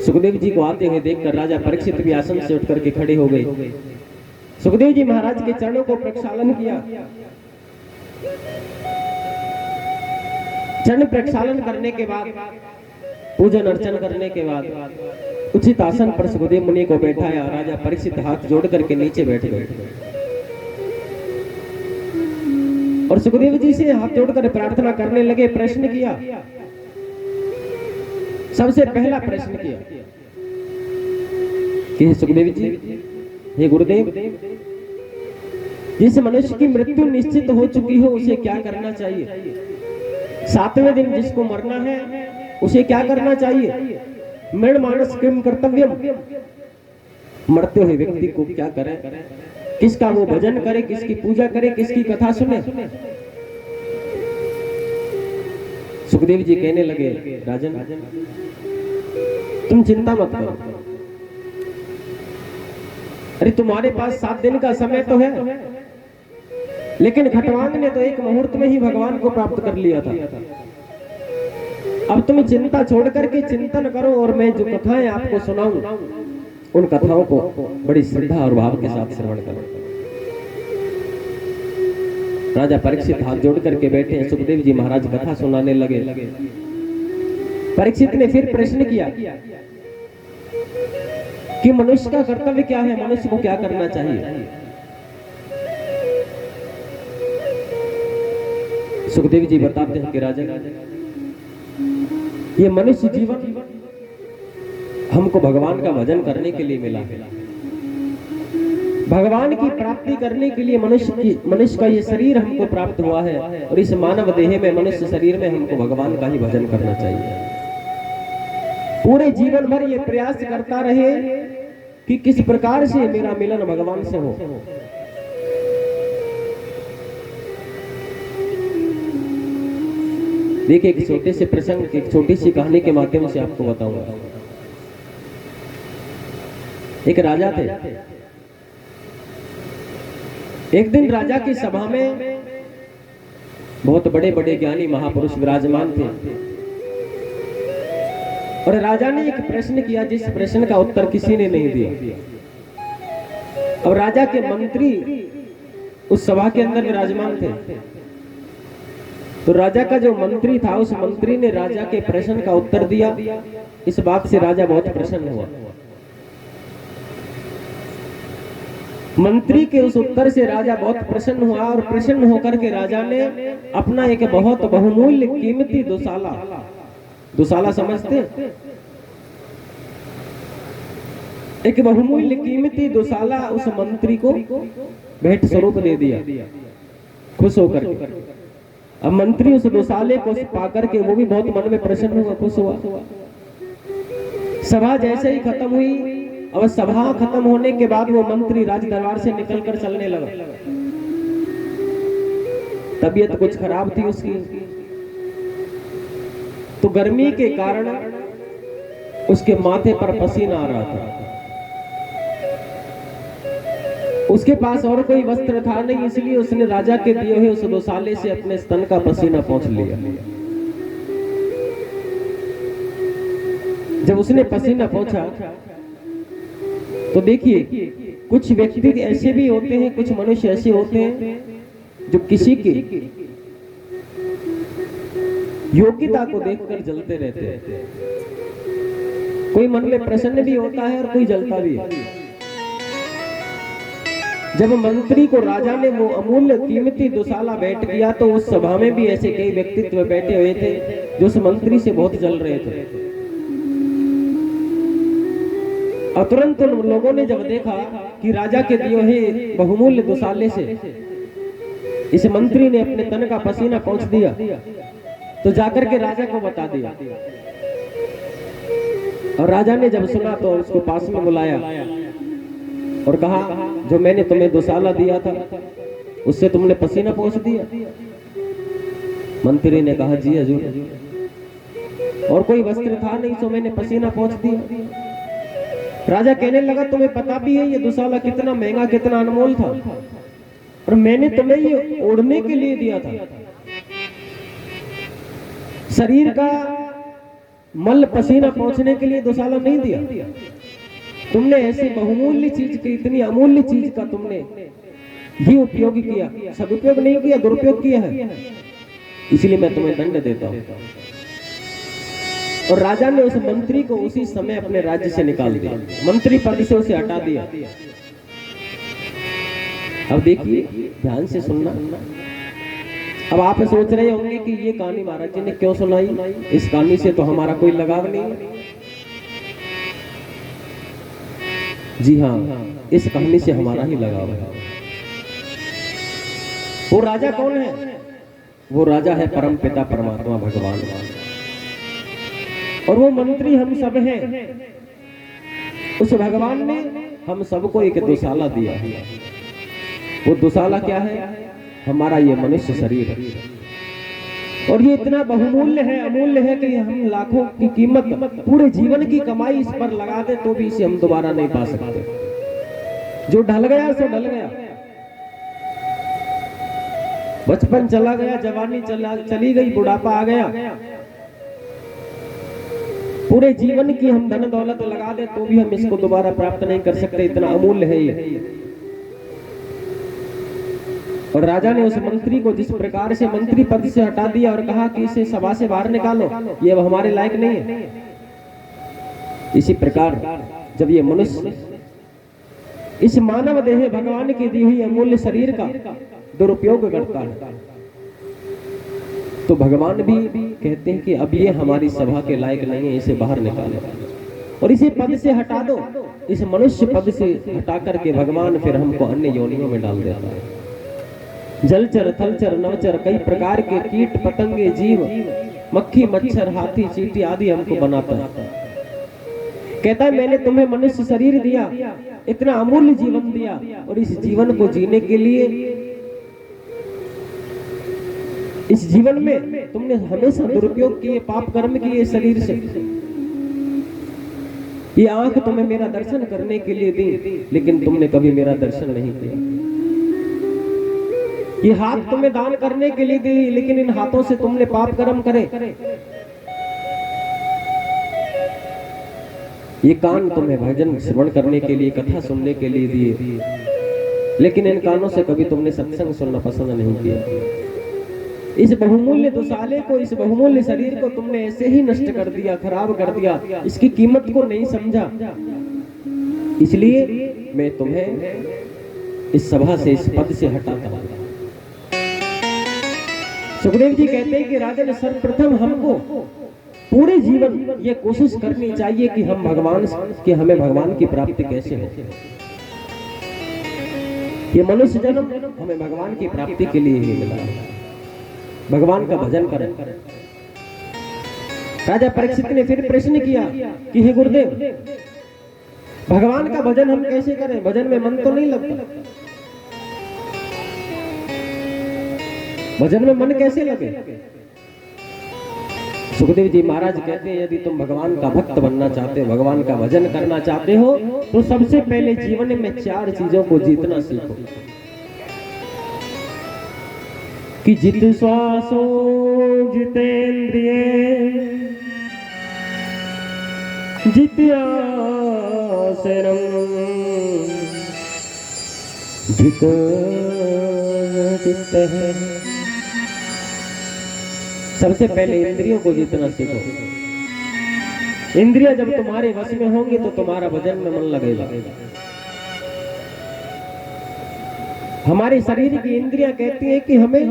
सुखदेव जी को आते हुए देखकर राजा परीक्षित भी आसन से उठ करके खड़े हो गए। सुखदेव जी महाराज के चरणों को प्रक्षालन किया। चरण प्रक्षालन करने के बाद, पूजन अर्चन करने के बाद उचित आसन पर सुखदेव मुनि को बैठाया। राजा परीक्षित हाथ जोड़ करके नीचे बैठ गए और सुखदेव जी से हाथ जोड़कर प्रार्थना करने लगे। प्रश्न किया, सबसे पहला प्रश्न किया, कि हे सुखदेव जी, हे गुरुदेव, जिस मनुष्य की मृत्यु निश्चित हो चुकी हो उसे क्या करना चाहिए? 7वें दिन जिसको मरना है उसे क्या करना चाहिए? मृण मानस किम कर्तव्यम, मरते हुए व्यक्ति को क्या करे, किसका वो भजन करे, किसकी पूजा करे, किसकी कथा सुने? सुखदेव जी कहने लगे, राजन तुम चिंता मत करो, अरे तुम्हारे पास 7 दिन का समय तो है, लेकिन खटवांग ने तो एक मुहूर्त में ही भगवान को प्राप्त कर लिया था। अब तुम चिंता छोड़ करके चिंतन करो और मैं जो कथाएं आपको सुनाऊं उन कथाओं को बड़ी श्रद्धा और भाव के साथ श्रवण करो। राजा परीक्षित हाथ जोड़ करके बैठे हैं, सुखदेव जी महाराज कथा सुनाने लगे। परीक्षित ने फिर प्रश्न किया कि मनुष्य का कर्तव्य क्या है, मनुष्य को क्या करना चाहिए? सुखदेव जी बताते हैं कि राजा, ये मनुष्य जीवन हमको भगवान का भजन करने के लिए मिला है, भगवान की प्राप्ति करने के लिए मनुष्य का ये शरीर हमको प्राप्त हुआ है, और इस मानव देह में, मनुष्य शरीर में हमको भगवान का ही भजन करना चाहिए। पूरे जीवन भर ये प्रयास करता रहे कि किस प्रकार से मेरा मिलन भगवान से हो। देखिए, एक छोटे से प्रसंग, एक छोटी सी कहानी के माध्यम से आपको बताऊंगा। एक राजा थे। एक दिन राजा की सभा में बहुत बड़े बड़े ज्ञानी महापुरुष विराजमान थे, और राजा ने एक प्रश्न किया जिस प्रश्न का उत्तर किसी ने नहीं दिया। अब राजा के मंत्री उस सभा के अंदर विराजमान थे, तो राजा का जो मंत्री था उस मंत्री ने राजा के प्रश्न का उत्तर दिया। इस बात से राजा बहुत प्रसन्न हुआ। मंत्री के उस उत्तर से राजा बहुत प्रसन्न हुआ, और प्रसन्न होकर के राजा ने अपना एक बहुत बहुमूल्य कीमती दुसाला समझते, एक बहुमूल्य कीमती दुसाला उस मंत्री को भेंट स्वरूप दे दिया, खुश होकर के। अब मंत्री उस दुसाले को पाकर के वो भी बहुत मन में प्रसन्न हुआ, खुश हुआ। सभा जैसे ही खत्म हुई, और सभा खत्म होने के बाद वो मंत्री राज दरबार से निकलकर चलने लगा। तबीयत कुछ खराब थी उसकी, तो गर्मी के कारण उसके माथे पर पसीना आ रहा था। उसके पास और कोई वस्त्र था नहीं, इसलिए उसने राजा के दिए हुए उस दुसाले से अपने स्तन का पसीना पोंछ लिया। जब उसने पसीना पोंछा तो देखिए, कुछ व्यक्ति ऐसे भी होते हैं, कुछ मनुष्य ऐसे होते हैं जो किसी की योग्यता को देखकर जलते रहते हैं। कोई मन में प्रसन्न भी होता है और कोई जलता भी है। जब मंत्री को राजा ने वो अमूल्य कीमती दुसाला भेंट किया, तो उस सभा में भी ऐसे कई व्यक्तित्व बैठे हुए थे जो उस मंत्री से बहुत जल रहे थे। और तुरंत उन लोगों ने जब देखा कि राजा के दिए हुए बहुमूल्य दुसाले से इस मंत्री ने अपने तन का पसीना पोंछ दिया, तो जाकर के राजा को बता दिया। और राजा ने जब सुना तो उसको पास में बुलाया और कहा, जो मैंने तुम्हें दुसाला दिया था उससे तुमने पसीना पोंछ दिया? मंत्री ने कहा, जी हजूर, और कोई वस्त्र था नहीं तो मैंने पसीना पोंछ दिया। राजा कहने लगा, तुम्हें पता भी है ये दुसाला कितना महंगा, कितना अनमोल था, और मैंने तुम्हें ये ओढ़ने के लिए दिया था। शरीर का मल पसीना पोंछने के लिए दुसाला नहीं दिया। तुमने ऐसी बहुमूल्य चीज की, इतनी अमूल्य चीज का तुमने ही उपयोग किया, सदुपयोग नहीं किया, दुरुपयोग किया है, इसलिए मैं तुम्हें दंड देता हूं। और राजा ने उस मंत्री को उसी समय अपने राज्य से निकाल दिया, मंत्री पद से उसे हटा दिया। अब देखिए, ध्यान से सुनना। अब आप सोच रहे होंगे कि ये कहानी महाराज जी ने क्यों सुनाई, इस कहानी से तो हमारा कोई लगाव नहीं। जी हाँ, इस कहानी से हमारा ही लगाव है। वो राजा कौन है? वो राजा है परम पिता परमात्मा भगवान, और वो मंत्री हम सब हैं। उस भगवान ने हम सबको एक दुशाला दिया। वो दुशाला क्या है? हमारा ये मनुष्य शरीर है, और ये इतना बहुमूल्य है, अमूल्य है कि हम लाखों की कीमत, पूरे जीवन की कमाई इस पर लगा दे तो भी इसे हम दोबारा नहीं पा सकते। जो ढल गया सो ढल गया। बचपन चला गया, जवानी चली गई, बुढ़ापा आ गया। पूरे जीवन की हम धन दौलत लगा दे तो भी हम इसको दोबारा प्राप्त नहीं कर सकते, इतना अमूल्य है ये। और राजा ने उस मंत्री को जिस प्रकार से मंत्री पद से हटा दिया और कहा कि इसे सभा से बाहर निकालो, ये अब हमारे लायक नहीं है। इसी प्रकार जब ये मनुष्य इस मानव देह भगवान की दी हुई अमूल्य शरीर का दुरुपयोग करता है, तो भगवान भी कहते हैं कि अब ये हमारी सभा के लायक नहीं है, इसे बाहर निकालो और इसे पद से हटा दो। इस मनुष्य पद से हटा करके भगवान फिर हमको अन्य योनियों में डाल देता है। जलचर, थलचर, नवचर, कई प्रकार के कीट पतंगे, जीव, मक्खी, मच्छर, हाथी, चींटी आदि हमको बनाता है। कहता है मैंने तुम्हें मनुष्य शरीर दिया, इतना अमूल्य जीवन दिया, और इस जीवन को जीने के लिए, इस जीवन में तुमने हमेशा दुरुपयोग किए, पाप कर्म किए शरीर से। ये आंख तुम्हें मेरा दर्शन करने के लिए दी, लेकिन तुमने कभी मेरा दर्शन नहीं किया। ये हाथ तुम्हें दान करने के लिए दी, लेकिन इन हाथों से तुमने पाप कर्म करे। ये कान तुम्हें भजन श्रवण करने के लिए, कथा सुनने के लिए दिए, लेकिन इन कानों से कभी तुमने सत्संग सुनना पसंद नहीं किया। इस बहुमूल्य दुशाले को, इस बहुमूल्य शरीर को तुमने ऐसे ही नष्ट कर दिया, खराब कर दिया, इसकी कीमत को नहीं समझा। इसलिए मैं तुम्हें इस सभा से, इस पद से हटाता हूं। सुखदेव जी कहते हैं कि राजन, सर्वप्रथम हमको पूरे जीवन ये कोशिश करनी चाहिए कि हम भगवान के, हमें भगवान की प्राप्ति कैसे हो। ये मनुष्य जन्म हमें भगवान की प्राप्ति के लिए ही मिला है। भगवान का भजन करें। राजा परीक्षित ने फिर प्रश्न किया कि हे गुरुदेव, भगवान का भजन हम कैसे करें? भजन में मन तो नहीं लगता, भजन में मन कैसे लगे? सुखदेव जी महाराज कहते हैं यदि तुम भगवान का भक्त बनना चाहते हो, भगवान का भजन करना चाहते हो, तो सबसे पहले जीवन में 4 चीजों को जीतना सीखो। कि जित श्वासो जितेंद्रिय, जित आसनम, जित चित्त है। सबसे पहले इंद्रियों को जीतना सीखो। इंद्रियां जब तुम्हारे वश में होंगी तो तुम्हारा भजन में मन लगेगा। हमारे शरीर की इंद्रियां कहती है कि हमें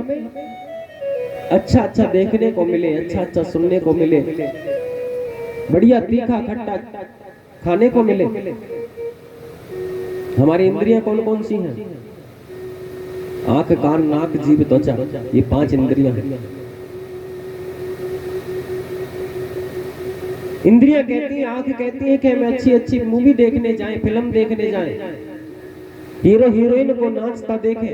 अच्छा अच्छा देखने को मिले, अच्छा अच्छा सुनने को मिले, बढ़िया तीखा खट्टा खाने को मिले। हमारी इंद्रियां कौन कौन सी हैं? आंख, कान, नाक, जीभ, त्वचा, ये 5 इंद्रियां हैं। इंद्रियां कहती है, आंख कहती है कि हमें अच्छी अच्छी मूवी देखने जाएं, फिल्म देखने जाएं, हीरो हीरोइन को नाचता देखें,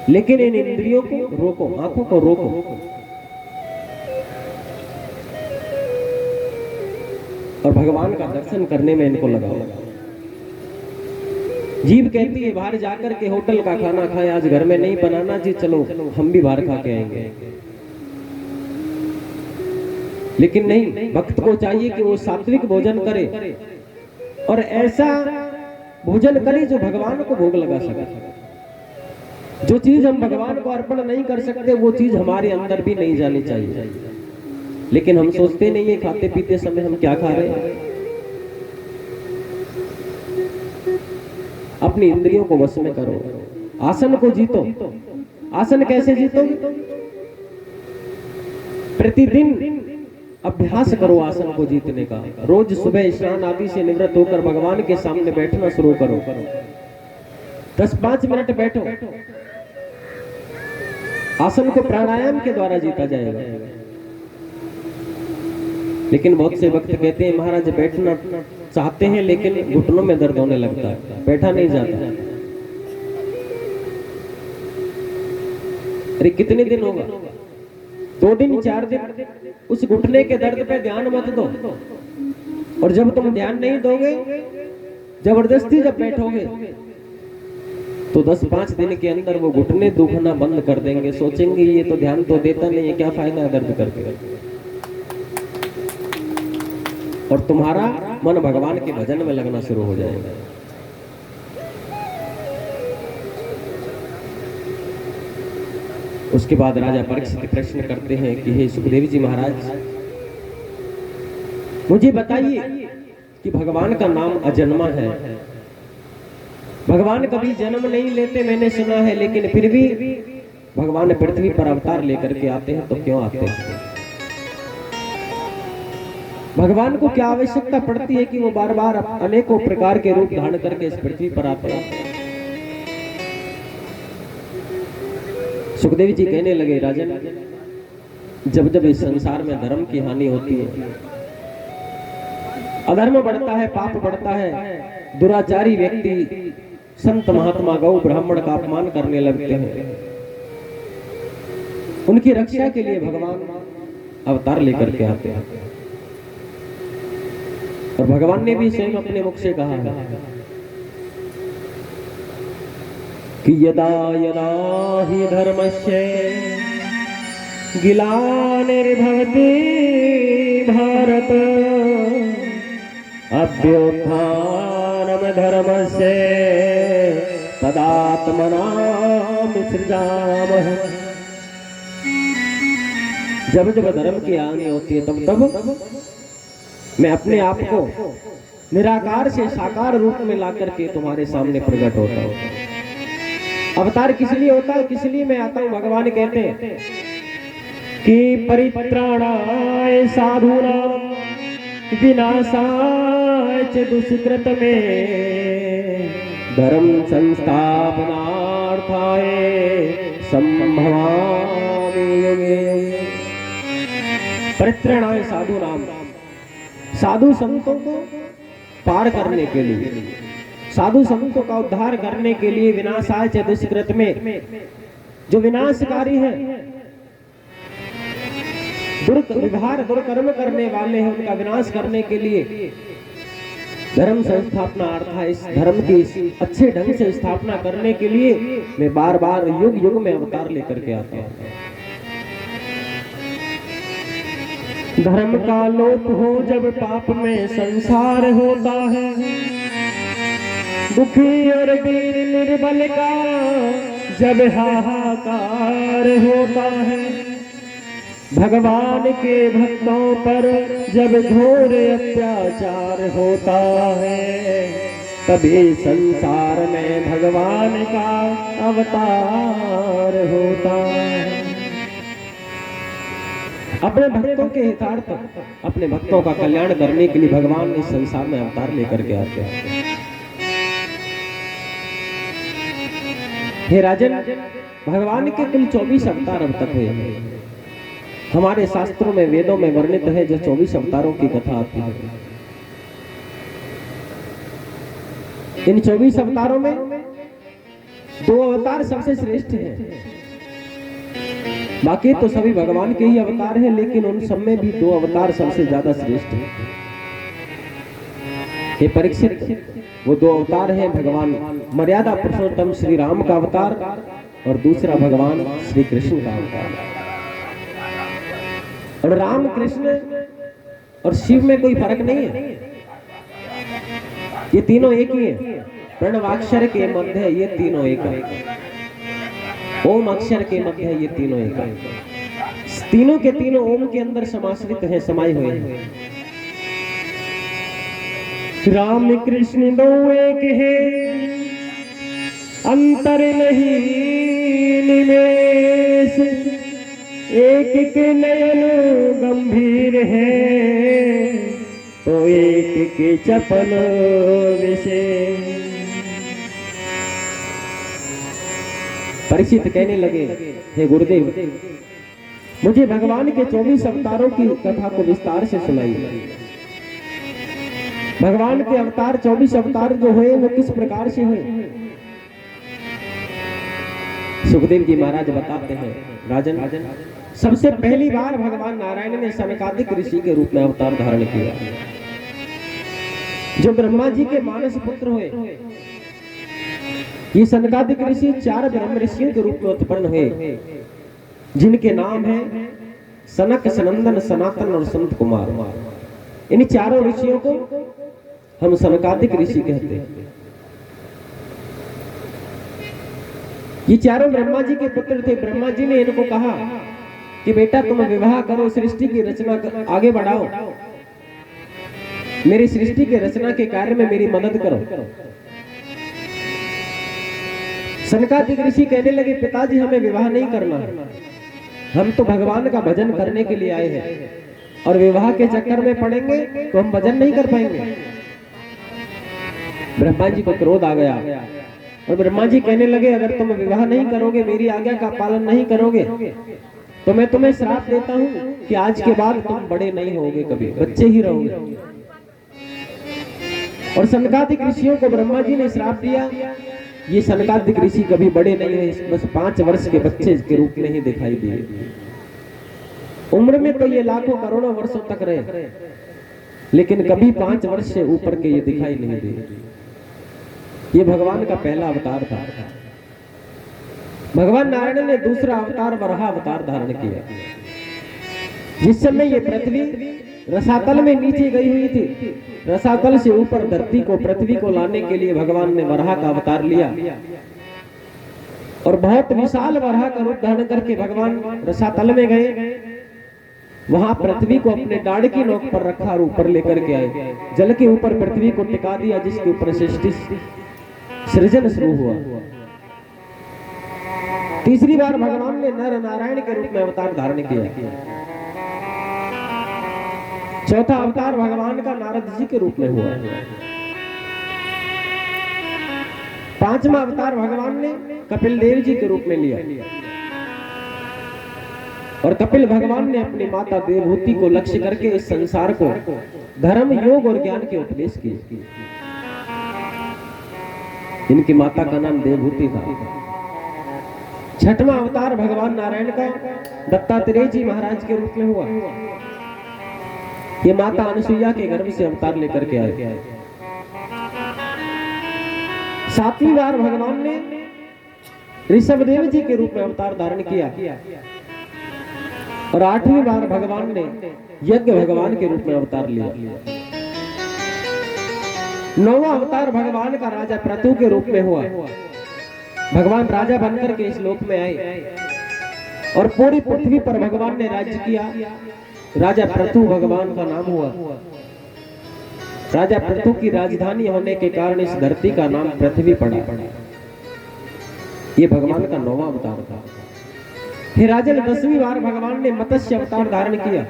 लेकिन इन इंद्रियों को रोको, आंखों को रोको। और भगवान का दर्शन करने में इनको लगाओ। जीभ कहती है बाहर जाकर के होटल का खाना खाएं, आज घर में नहीं बनाना जी, चलो हम भी बाहर खा के आएंगे। लेकिन नहीं, भक्त को चाहिए कि वो सात्विक भोजन करे और ऐसा भोजन करे जो भगवान को भोग लगा सके। जो चीज हम भगवान को अर्पण नहीं कर सकते वो चीज हमारे अंदर भी नहीं जानी चाहिए। लेकिन हम सोचते नहीं है खाते पीते समय हम क्या खा रहे हैं। अपनी इंद्रियों को वश में करो, आसन को जीतो। आसन कैसे जीतोगे? प्रतिदिन अभ्यास करो आसन को जीतने का। रोज सुबह स्नान आदि से निवृत्त होकर भगवान के सामने बैठना शुरू करो। 10-5 मिनट बैठो। आसन को प्राणायाम के द्वारा जीता जाएगा। लेकिन बहुत से भक्त कहते हैं महाराज बैठना चाहते हैं लेकिन घुटनों में दर्द होने लगता है, बैठा नहीं जाता। अरे कितने दिन होगा? 2 दिन 4 दिन उस घुटने के दर्द पे ध्यान मत दो। और जब तुम ध्यान नहीं दोगे, जबरदस्ती जब बैठोगे तो 10-5 दिन के अंदर वो घुटने दुखना बंद कर देंगे। सोचेंगे ये तो ध्यान तो देता नहीं है, क्या फायदा है दर्द करके। और तुम्हारा मन भगवान के भजन में लगना शुरू हो जाएगा। उसके बाद राजा परीक्षित प्रश्न करते हैं कि हे सुखदेव जी महाराज, मुझे बताइए कि भगवान का नाम अजन्मा है, भगवान कभी जन्म नहीं लेते मैंने सुना है, लेकिन फिर भी भगवान पृथ्वी पर अवतार लेकर के आते हैं, तो क्यों आते हैं? भगवान को क्या आवश्यकता पड़ती है कि वो बार बार अनेकों प्रकार के रूप धारण करके इस पृथ्वी पर आते हैं? सुखदेव जी कहने लगे, राजन, जब जब इस संसार में धर्म की हानि होती है, अधर्म बढ़ता है, पाप बढ़ता है, दुराचारी व्यक्ति संत महात्मा गौ ब्राह्मण का अपमान करने लगते हैं, उनकी रक्षा के लिए भगवान अवतार लेकर के आते हैं। और भगवान ने भी स्वयं अपने मुख से कहा है कि यदा यदा हि धर्मस्य ग्लानिर्भवति भारत अभ्युत्थानं धर्मस्य तदात्मनां सृजामः। जब जब धर्म की हानि होती है तब तब मैं अपने आप को निराकार से साकार रूप में ला करके तुम्हारे सामने प्रकट होता हूं। अवतार किस लिए होता है, किस लिए मैं आता हूं? भगवान कहते हैं कि परित्राणाय साधूनां विनाशाय च दुष्कृत में धर्म संस्थापनार्थाय संभवामि युगे। परित्राणाय साधूनां, साधु संतों को पार करने के लिए, साधु संतों का उद्धार करने के लिए, विनाशाय च दुष्कृत में, जो विनाशकारी है, दुर्व्यवहार दुर्कर्म करने वाले हैं, उनका विनाश करने के लिए धर्म संस्थापना अर्थात इस धर्म की अच्छे ढंग से स्थापना करने के लिए मैं बार बार युग युग में अवतार लेकर के आता हूं। धर्म का लोप हो जब पाप में संसार होता है, दुखी और दीन निर्बल का जब हाहाकार होता है, भगवान के भक्तों पर जब घोर अत्याचार होता है, तभी संसार में भगवान का अवतार होता है। अपने भक्तों के हितार्थ, अपने भक्तों का कल्याण करने के लिए भगवान इस संसार में अवतार लेकर के आते हैं। हे राजन, भगवान के कुल 24 अवतार अब तक हुए हैं। हमारे शास्त्रों में, वेदों में वर्णित है जो 24 अवतारों की कथा आती है। इन 24 अवतारों में 2 अवतार सबसे श्रेष्ठ हैं, बाकी तो सभी भगवान के ही अवतार हैं, लेकिन उन सब में भी 2 अवतार सबसे ज्यादा श्रेष्ठ हैं। हे परीक्षित, वो 2 अवतार हैं, भगवान मर्यादा पुरुषोत्तम श्री राम का अवतार और दूसरा भगवान श्री कृष्ण का अवतार। और राम, कृष्ण और शिव में कोई फर्क नहीं है, ये तीनों एक ही है। प्रणवाक्षर के मध्य ये तीनों एक है, ओम अक्षर के मध्य ये तीनों एक है। तीनों के तीनों ओम के अंदर समाश्रित हैं, समाये हुए हैं। राम कृष्ण दो एक है, अंतर नहीं निमेष, एक के नयन गंभीर है तो एक के चपल विषय। परीक्षित कहने लगे, हे गुरुदेव, मुझे भगवान के 24 अवतारों की कथा को विस्तार से सुनाइए। भगवान के अवतार 24 अवतार जो हुए वो किस प्रकार से हुए? सुखदेव जी महाराज बताते हैं, राजन, सबसे पहली बार भगवान नारायण ने सनकादिक ऋषि के रूप में अवतार धारण किया, जो ब्रह्मा जी के मानस पुत्र हुए। ये सनकादिक ऋषि 4 ब्रह्म ऋषियों के रूप में उत्पन्न हुए, जिनके नाम है सनक, सनंदन, सनातन और संत कुमार। इन चारों ऋषियों को हम सनकादिक ऋषि कहते हैं। ये चारों ब्रह्मा जी के पुत्र थे। ब्रह्मा जी ने इनको कहा कि बेटा तुम विवाह करो, सृष्टि की रचना आगे बढ़ाओ, मेरी सृष्टि के रचना के कार्य में मेरी मदद करो। सनकादिक ऋषि कहने लगे, पिताजी हमें विवाह नहीं करना है, हम तो भगवान का भजन करने के लिए आए हैं, और विवाह के चक्कर में पड़ेंगे तो हम भजन नहीं कर पाएंगे। ब्रह्मा जी को क्रोध आ गया और ब्रह्मा जी कहने लगे, अगर तुम विवाह नहीं करोगे, मेरी आज्ञा का पालन नहीं करोगे, तो मैं तुम्हें श्राप देता हूं कि आज के बाद तुम बड़े नहीं होगे, कभी बच्चे ही रहोगे। और सनकादिक ऋषियों को ब्रह्मा जी ने श्राप दिया, ये सनकादिक ऋषि कभी बड़े नहीं हुए, बस 5 वर्ष के बच्चे के रूप में ही दिखाई दिए। उम्र में तो ये लाखों करोड़ों वर्षों तक रहे, लेकिन कभी 5 वर्ष से ऊपर के ये दिखाई नहीं दिए। ये भगवान का पहला अवतार था। भगवान नारायण ने दूसरा अवतार वराह अवतार धारण किया। जिस समय ये पृथ्वी रसातल में नीचे गई हुई थी, रसातल से ऊपर धरती को, पृथ्वी को लाने के लिए भगवान ने वराह का अवतार लिया, और बहुत विशाल वराह का रूप धारण करके भगवान रसातल में गए। वहां पृथ्वी को अपने डाढ़ की नोक पर रखा और ऊपर लेकर के आए, जल के ऊपर पृथ्वी को टिका दिया, जिसके ऊपर सृष्टि सृजन शुरू हुआ। तीसरी बार भगवान ने नर नारायण के रूप में अवतार धारण किया। चौथा अवतार भगवान का नारद जी के रूप में हुआ। 5वां अवतार भगवान ने कपिल देव जी के रूप में लिया, और कपिल भगवान ने अपनी माता देवहूति को लक्ष्य करके इस संसार को धर्म, योग और ज्ञान के उपदेश किए। इनकी माता का नाम देवहूति था। 6वां अवतार भगवान नारायण का दत्तात्रेय जी महाराज के रूप में हुआ। ये माता अनुसुईया के गर्भ से अवतार लेकर के आए। 7वीं बार भगवान ने ऋषभदेव जी के रूप में अवतार धारण किया, और 8वीं बार भगवान ने यज्ञ भगवान के रूप में अवतार लिया। 9वां अवतार भगवान का राजा प्रतु के रूप में हुआ। भगवान राजा बनकर के इस लोक में आए, और पूरी पृथ्वी पर भगवान ने राज्य किया। राजा प्रतु भगवान का नाम हुआ। राजा प्रतु की राजधानी होने के कारण इस धरती का नाम पृथ्वी पड़ा। ये भगवान का 9वां अवतार था। फिर राजन 10वीं बार भगवान ने मत्स्य अवतार धारण किया,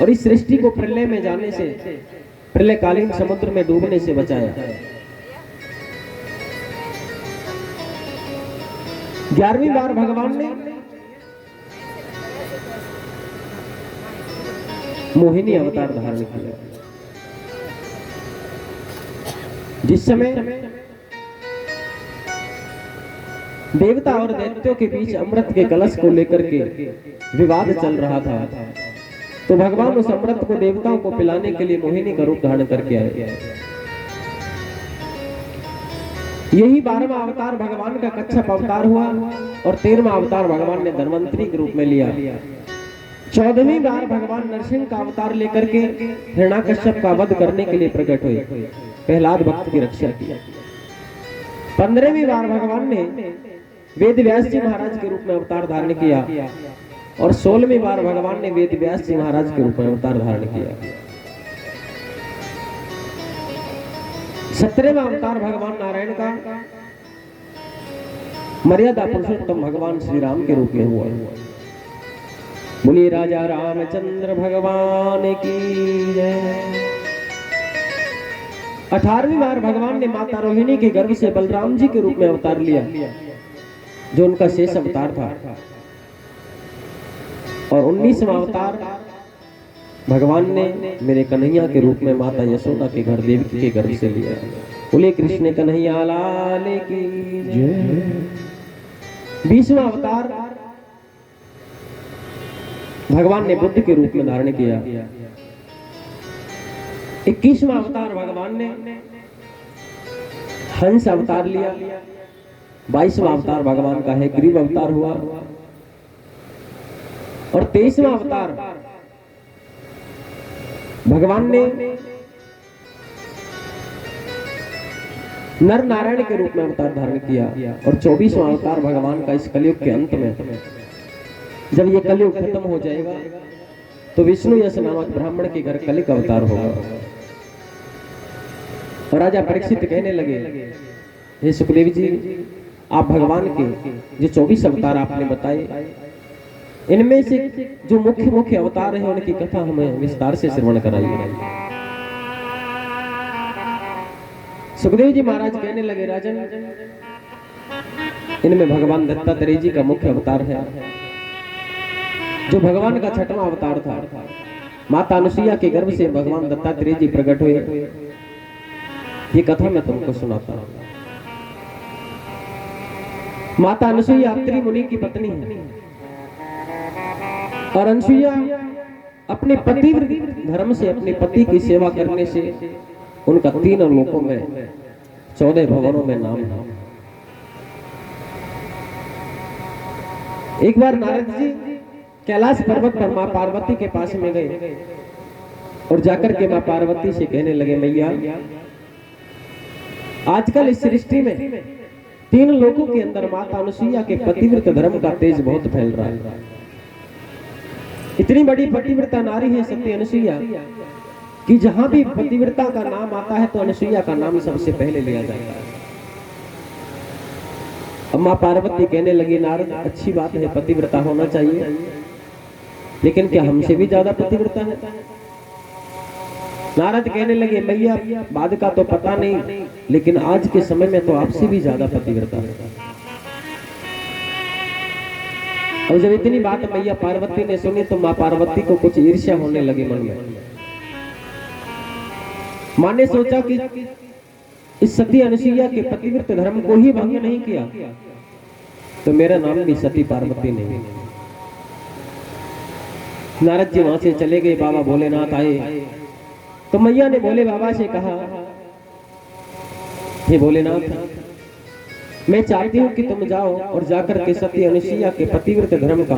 और इस सृष्टि को प्रलय में जाने से, प्रलयकालीन समुद्र में डूबने से बचाया। 11वीं बार भगवान ने मोहिनी अवतार धारण किया। जिस समय देवता और दैत्यों के बीच अमृत के कलश को लेकर के विवाद चल रहा था, तो भगवान उस अमृत को देवताओं को पिलाने के लिए मोहिनी का रूप धारण करके आए। यही 12वां अवतार भगवान का कच्छप अवतार हुआ, और 13वां अवतार भगवान ने धन्वंतरी के रूप में लिया। 14वीं बार भगवान नरसिंह का अवतार लेकर के हिरण्याकश्यप का वध करने के लिए प्रकट हुए, प्रहलाद भक्त की रक्षा की। 15वीं बार भगवान ने वेद व्यास जी महाराज के रूप में अवतार धारण किया, और 16वीं बार भगवान ने वेद व्यास जी महाराज के रूप में अवतार धारण किया। 17वां अवतार भगवान नारायण का मर्यादा पुरुषोत्तम भगवान श्री राम के रूप में हुआ। बोलिए राजा रामचंद्र भगवान की जय। 18वीं बार भगवान ने माता रोहिणी के गर्भ से बलराम जी के रूप में अवतार लिया, जो उनका शेष अवतार था। और 19वां अवतार भगवान ने मेरे कन्हैया के रूप में माता यशोदा के घर देवकी के गर्भ से लिया। बोले कृष्ण कन्हैया लाल की जय। 20वां अवतार भगवान ने बुद्ध के रूप में धारण किया। 21वां अवतार भगवान ने हंस अवतार लिया। 22वां अवतार भगवान का है ग्रीव अवतार हुआ। और 23वां अवतार भगवान ने नर नारायण के रूप में अवतार धारण किया। और 24वां अवतार भगवान का इस कलयुग के अंत में, जब ये कलयुग खत्म हो जाएगा तो विष्णु यश नामक ब्राह्मण के घर कलिक अवतार होगा। और राजा परीक्षित कहने लगे, हे सुखदेव जी, आप भगवान के जो 24 अवतार आपने बताए, इनमें से जो मुख्य मुख्य अवतार हैं उनकी कथा हमें विस्तार से श्रवण कराइए। सुखदेव जी महाराज कहने लगे, राजन, इनमें भगवान दत्तात्रेय जी का मुख्य अवतार है, जो भगवान का 6वां अवतार था। माता अनुसुईया के गर्भ से भगवान दत्तात्रेय जी प्रकट हुए। ये कथा मैं तुमको सुनाता हूं। माता अनुसुईया अत्रि मुनि की पत्नी है। और अनुसुईया अपने पति धर्म से, अपने पति की सेवा करने से उनका 3 लोकों में 14 भवनों में नाम है। एक बार नारद जी कैलाश पर्वत पर मां पार्वती के पास में गए और जाकर के मां पार्वती से कहने लगे, मैया, आजकल इस सृष्टि में 3 लोकों के अंदर माता अनुसुईया के पतिव्रत धर्म का तेज बहुत फैल रहा है। इतनी बड़ी पतिव्रता नारी है सत्य अनुसुईया कि जहां भी पतिव्रता का नाम आता है तो अनुसुईया का नाम सबसे पहले लिया जाता है। अब मां पार्वती कहने लगी, नारद, अच्छी बात है, पतिव्रता होना चाहिए, लेकिन क्या हमसे भी ज्यादा पतिव्रता है? नारद कहने लगे, मैया, बाद का तो पता नहीं, लेकिन आज के समय में तो आपसे भी ज्यादा पतिव्रता है। और जब इतनी बात मैया पार्वती ने सुनी तो मां पार्वती को कुछ ईर्ष्या होने लगी मन में। मां ने सोचा कि इस सती अनुसुईया के पतिव्रत धर्म को ही भंग नहीं किया तो मेरा नाम भी सती पार्वती नहीं। नारद जी वहां से चले गए। बाबा भोलेनाथ आए तो मैया ने भोले बाबा से कहा, हे भोलेनाथ, मैं चाहती हूं कि तुम जाओ और जाकर के सती अनुसुईया के पतिव्रत धर्म का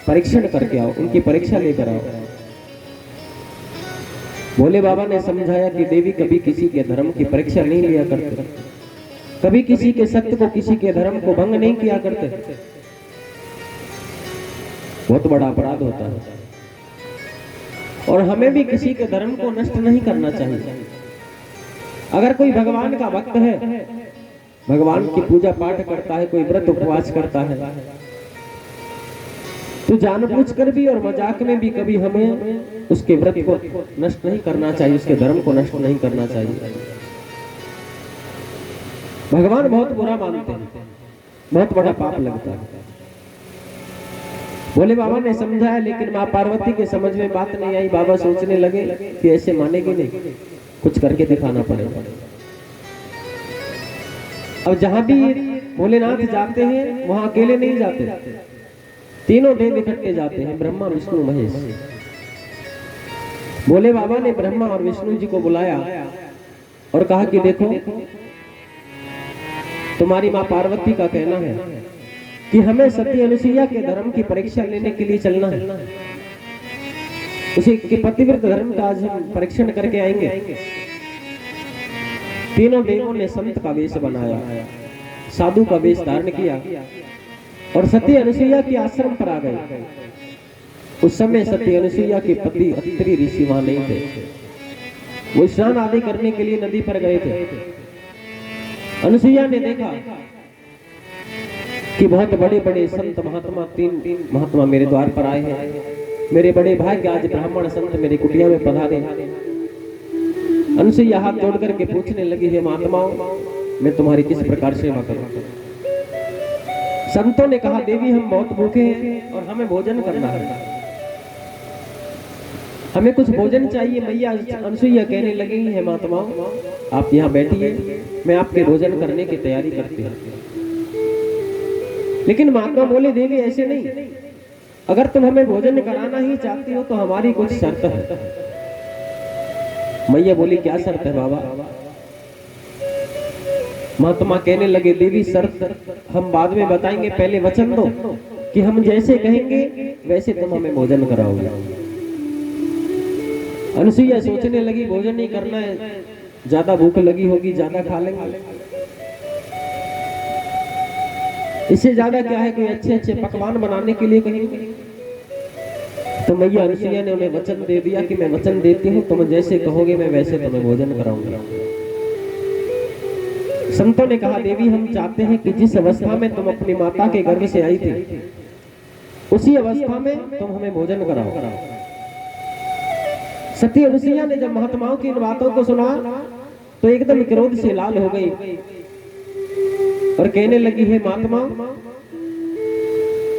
परीक्षण करके आओ, उनकी परीक्षा लेकर आओ। भोले बाबा ने समझाया कि देवी कभी किसी के धर्म की परीक्षा नहीं लिया करते, कभी किसी के सत्य को, किसी के धर्म को भंग नहीं किया करते, बहुत बड़ा अपराध होता है। और हमें भी किसी के धर्म को नष्ट नहीं करना चाहिए। अगर कोई भगवान का भक्त है, भगवान की पूजा पाठ करता है, कोई व्रत उपवास करता है, तो जानबूझकर भी और मजाक में भी कभी हमें उसके व्रत को नष्ट नहीं करना चाहिए, उसके धर्म को नष्ट नहीं करना चाहिए। भगवान बहुत बुरा मानते हैं, बहुत बड़ा पाप लगता है। भोले बाबा ने समझाया, लेकिन मां पार्वती के समझ में बात नहीं आई। बाबा सोचने लगे कि ऐसे मानेगी नहीं, कुछ करके दिखाना पड़ेगा। अब जहां भी भोलेनाथ जाते हैं वहां अकेले नहीं जाते, तीनों देव इकट्ठे जाते हैं, ब्रह्मा विष्णु महेश। भोले बाबा ने ब्रह्मा और विष्णु जी को बुलाया और कहा कि देखो, तुम्हारी मां पार्वती का कहना है कि हमें सती अनुसुईया के धर्म की परीक्षा लेने के लिए चलना है, उसी के पतिव्रत धर्म का आज हम परीक्षण करके आएंगे। तीनों देवों ने संत का वेश बनाया, साधु का वेश धारण किया और सती अनुसुईया के आश्रम पर आ गए। उस समय सती अनुसुईया के पति अत्रि ऋषि वहां नहीं थे, वो स्नान आदि करने के लिए नदी पर गए थे। अनुसुईया ने देखा कि बहुत बड़े बड़े संत महात्मा, तीन महात्मा मेरे द्वार पर आए हैं। मेरे बड़े भाग्य आज ब्राह्मण संत मेरी कुटिया में पधारे। अनसुईया हाथ जोड़ करके पूछने लगी, हे महात्माओं, मैं तुम्हारी किस प्रकार सेवा करूं? संतों ने कहा, देवी हम बहुत भूखे हैं और हमें भोजन करना है, हमें कुछ भोजन चाहिए। मैया अनसुईया कहने लगी, हे महात्माओं आप यहाँ बैठिए, मैं आपके भोजन करने की तैयारी करती हूँ। लेकिन महात्मा बोले, देवी ऐसे नहीं, अगर तुम हमें भोजन कराना ही चाहती हो तो हमारी कुछ शर्त है। मैया बोली, क्या शर्त है बाबा? महात्मा कहने लगे, देवी शर्त हम बाद में बताएंगे, पहले वचन दो कि हम जैसे कहेंगे वैसे तुम हमें भोजन कराओगे। अनसुईया सोचने लगी, भोजन नहीं करना है, ज्यादा भूख लगी होगी, ज्यादा खा लेंगे, इससे ज्यादा क्या है, कोई अच्छे अच्छे पकवान बनाने के लिए कहेंगे। तो मैया अनसुईया ने उन्हें वचन दे दिया कि मैं वचन देती हूँ, तुम जैसे कहोगे मैं वैसे तुम्हें भोजन कराऊंगा। संतों ने कहा, देवी हम चाहते हैं कि जिस अवस्था में तुम अपनी माता के गर्भ से आई थी उसी अवस्था में तुम हमें भोजन कराओ। सती अनसुईया ने जब महात्माओं की इन बातों को सुना तो एकदम क्रोध से लाल हो गई और कहने लगी, हे महात्मा,